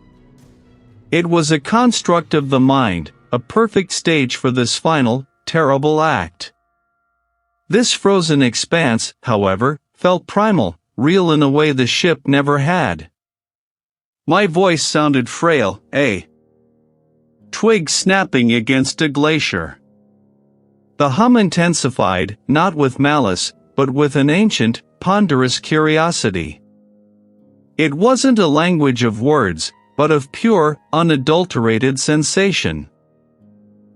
It was a construct of the mind, a perfect stage for this final, terrible act. This frozen expanse, however, felt primal, real in a way the ship never had. My voice sounded frail, a twig snapping against a glacier. The hum intensified, not with malice, but with an ancient, ponderous curiosity. It wasn't a language of words, but of pure, unadulterated sensation.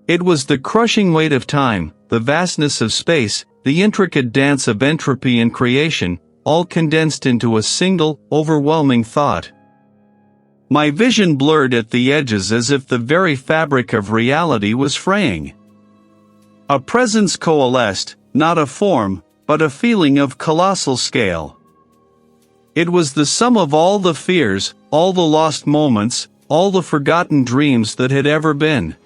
It was the crushing weight of time, the vastness of space, the intricate dance of entropy and creation, all condensed into a single, overwhelming thought. My vision blurred at the edges as if the very fabric of reality was fraying. A presence coalesced, not a form, but a feeling of colossal scale. It was the sum of all the fears, all the lost moments, all the forgotten dreams that had ever been.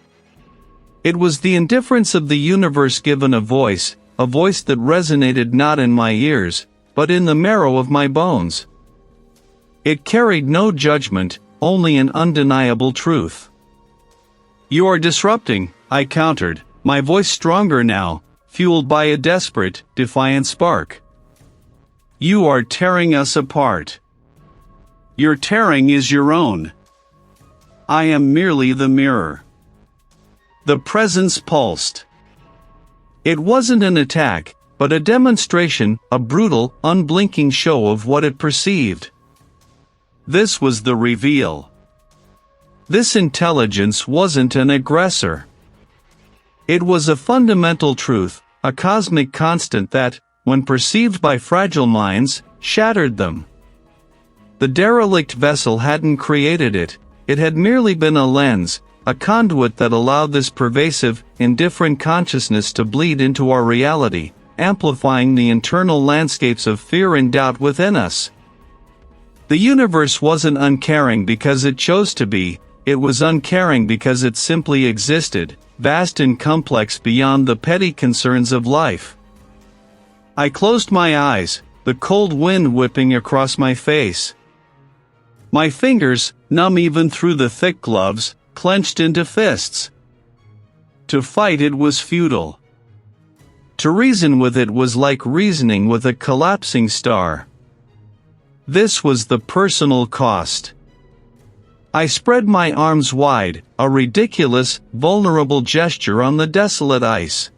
It was the indifference of the universe given a voice that resonated not in my ears, but in the marrow of my bones. It carried no judgment, only an undeniable truth. "You are disrupting," I countered, my voice stronger now, fueled by a desperate, defiant spark. "You are tearing us apart. Your tearing is your own. I am merely the mirror." The presence pulsed. It wasn't an attack, but a demonstration, a brutal, unblinking show of what it perceived. This was the reveal. This intelligence wasn't an aggressor. It was a fundamental truth, a cosmic constant that, when perceived by fragile minds, shattered them. The derelict vessel hadn't created it, it had merely been a lens, a conduit that allowed this pervasive, indifferent consciousness to bleed into our reality, amplifying the internal landscapes of fear and doubt within us. The universe wasn't uncaring because it chose to be, it was uncaring because it simply existed, vast and complex beyond the petty concerns of life. I closed my eyes, the cold wind whipping across my face. My fingers, numb even through the thick gloves, clenched into fists. To fight it was futile. To reason with it was like reasoning with a collapsing star. This was the personal cost. I spread my arms wide, a ridiculous, vulnerable gesture on the desolate ice.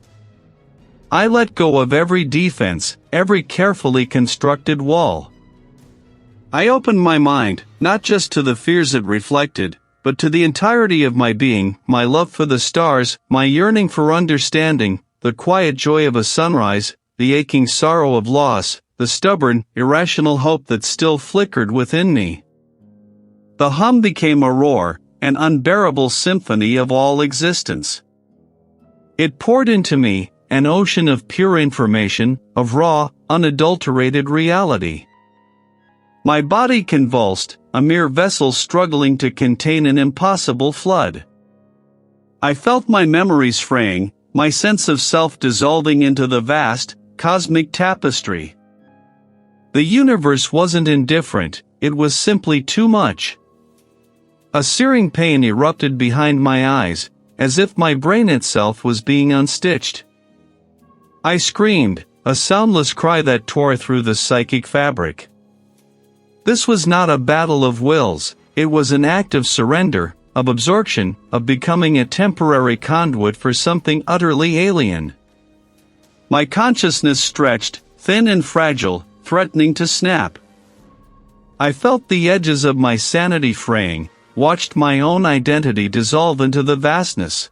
I let go of every defense, every carefully constructed wall. I opened my mind, not just to the fears it reflected, but to the entirety of my being, my love for the stars, my yearning for understanding, the quiet joy of a sunrise, the aching sorrow of loss, the stubborn, irrational hope that still flickered within me. The hum became a roar, an unbearable symphony of all existence. It poured into me, an ocean of pure information, of raw, unadulterated reality. My body convulsed, a mere vessel struggling to contain an impossible flood. I felt my memories fraying, my sense of self dissolving into the vast, cosmic tapestry. The universe wasn't indifferent, it was simply too much. A searing pain erupted behind my eyes, as if my brain itself was being unstitched. I screamed, a soundless cry that tore through the psychic fabric. This was not a battle of wills, it was an act of surrender, of absorption, of becoming a temporary conduit for something utterly alien. My consciousness stretched, thin and fragile, threatening to snap. I felt the edges of my sanity fraying, watched my own identity dissolve into the vastness.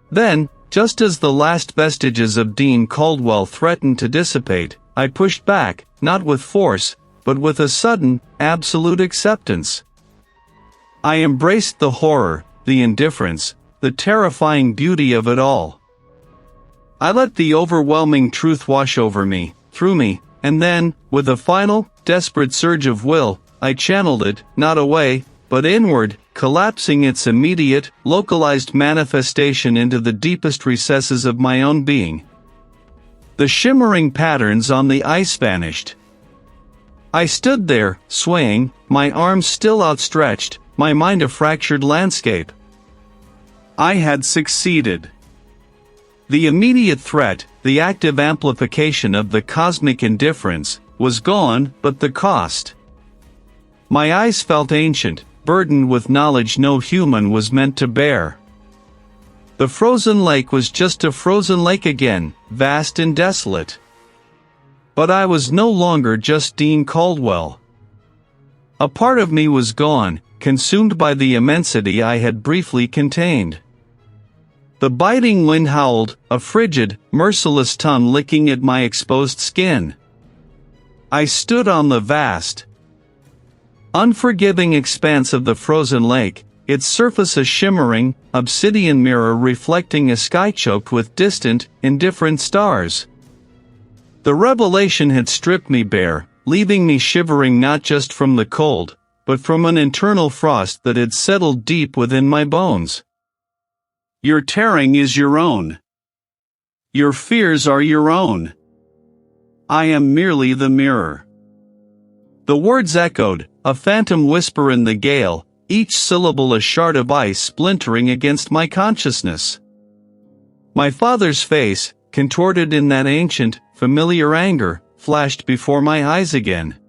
Then, just as the last vestiges of Dean Caldwell threatened to dissipate, I pushed back, not with force, but with a sudden, absolute acceptance. I embraced the horror, the indifference, the terrifying beauty of it all. I let the overwhelming truth wash over me, through me, and then, with a final, desperate surge of will, I channeled it, not away, but inward, collapsing its immediate, localized manifestation into the deepest recesses of my own being. The shimmering patterns on the ice vanished. I stood there, swaying, my arms still outstretched, my mind a fractured landscape. I had succeeded. The immediate threat, the active amplification of the cosmic indifference, was gone, but the cost. My eyes felt ancient, burdened with knowledge no human was meant to bear. The frozen lake was just a frozen lake again, vast and desolate. But I was no longer just Dean Caldwell. A part of me was gone, consumed by the immensity I had briefly contained. The biting wind howled, a frigid, merciless tongue licking at my exposed skin. I stood on the vast, unforgiving expanse of the frozen lake, its surface a shimmering, obsidian mirror reflecting a sky choked with distant, indifferent stars. The revelation had stripped me bare, leaving me shivering not just from the cold, but from an internal frost that had settled deep within my bones. Your tearing is your own. Your fears are your own. I am merely the mirror. The words echoed, a phantom whisper in the gale, each syllable a shard of ice splintering against my consciousness. My father's face, contorted in that ancient, familiar anger, flashed before my eyes again.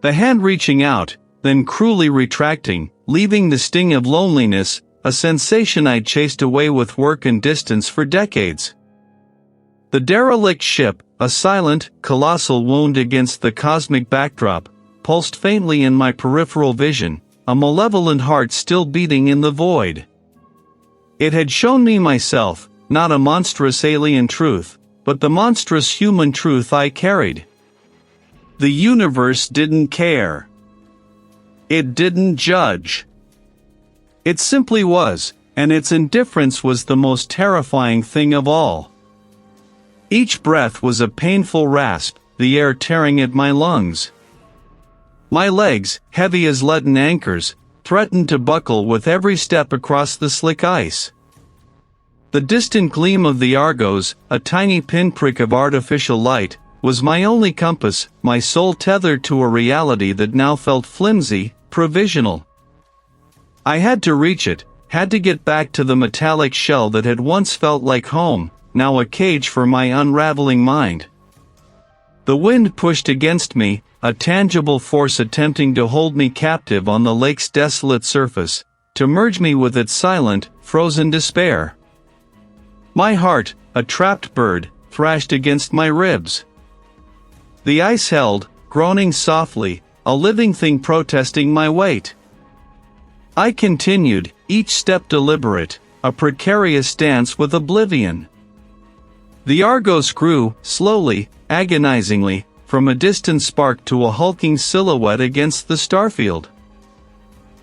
The hand reaching out, then cruelly retracting, leaving the sting of loneliness, a sensation I'd chased away with work and distance for decades. The derelict ship, a silent, colossal wound against the cosmic backdrop, pulsed faintly in my peripheral vision, a malevolent heart still beating in the void. It had shown me myself, not a monstrous alien truth, but the monstrous human truth I carried. The universe didn't care. It didn't judge. It simply was, and its indifference was the most terrifying thing of all. Each breath was a painful rasp, the air tearing at my lungs. My legs, heavy as leaden anchors, threatened to buckle with every step across the slick ice. The distant gleam of the Argos, a tiny pinprick of artificial light, was my only compass, my soul tethered to a reality that now felt flimsy, provisional. I had to reach it, had to get back to the metallic shell that had once felt like home, now a cage for my unraveling mind. The wind pushed against me, a tangible force attempting to hold me captive on the lake's desolate surface, to merge me with its silent, frozen despair. My heart, a trapped bird, thrashed against my ribs. The ice held, groaning softly, a living thing protesting my weight. I continued, each step deliberate, a precarious dance with oblivion. The Argos grew, slowly, agonizingly, from a distant spark to a hulking silhouette against the starfield.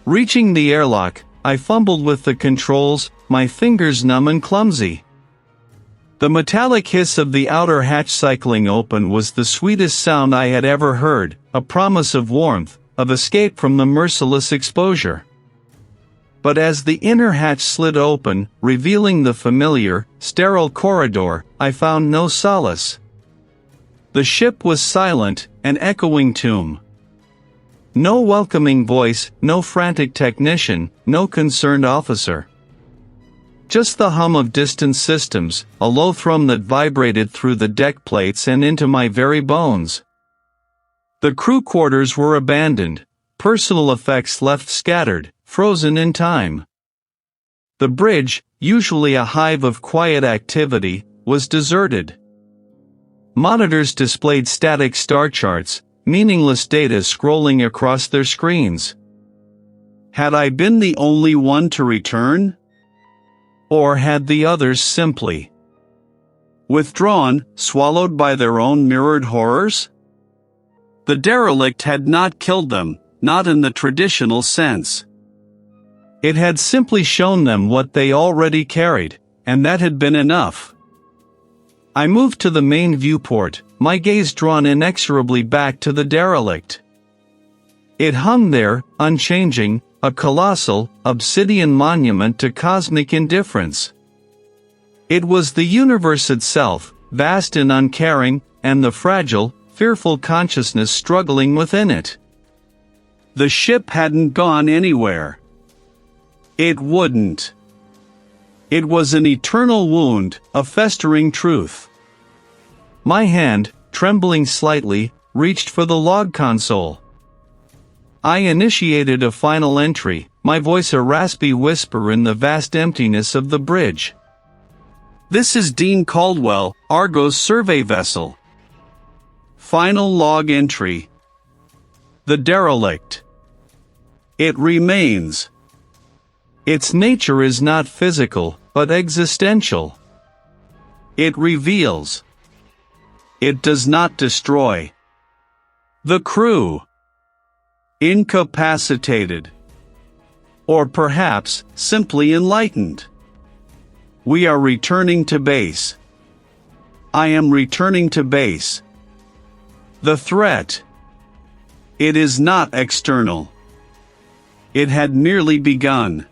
Reaching the airlock, I fumbled with the controls, my fingers numb and clumsy. The metallic hiss of the outer hatch cycling open was the sweetest sound I had ever heard, a promise of warmth, of escape from the merciless exposure. But as the inner hatch slid open, revealing the familiar, sterile corridor, I found no solace. The ship was silent, an echoing tomb. No welcoming voice, no frantic technician, no concerned officer. Just the hum of distant systems, a low thrum that vibrated through the deck plates and into my very bones. The crew quarters were abandoned, personal effects left scattered, frozen in time. The bridge, usually a hive of quiet activity, was deserted. Monitors displayed static star charts, meaningless data scrolling across their screens. Had I been the only one to return? Or had the others simply withdrawn, swallowed by their own mirrored horrors? The derelict had not killed them, not in the traditional sense. It had simply shown them what they already carried, and that had been enough. I moved to the main viewport, my gaze drawn inexorably back to the derelict. It hung there, unchanging, a colossal, obsidian monument to cosmic indifference. It was the universe itself, vast and uncaring, and the fragile, fearful consciousness struggling within it. The ship hadn't gone anywhere. It wouldn't. It was an eternal wound, a festering truth. My hand, trembling slightly, reached for the log console. I initiated a final entry, my voice a raspy whisper in the vast emptiness of the bridge. This is Dean Caldwell, Argos survey vessel. Final log entry. The derelict. It remains. Its nature is not physical, but existential. It reveals. It does not destroy. The crew. Incapacitated. Or perhaps, simply enlightened. We are returning to base. I am returning to base. The threat. It is not external. It had merely begun.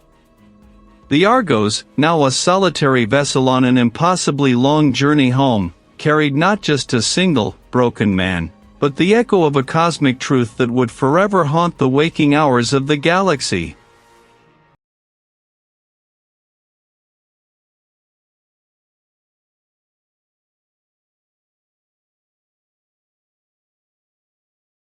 The Argos, now a solitary vessel on an impossibly long journey home, carried not just a single, broken man, but the echo of a cosmic truth that would forever haunt the waking hours of the galaxy.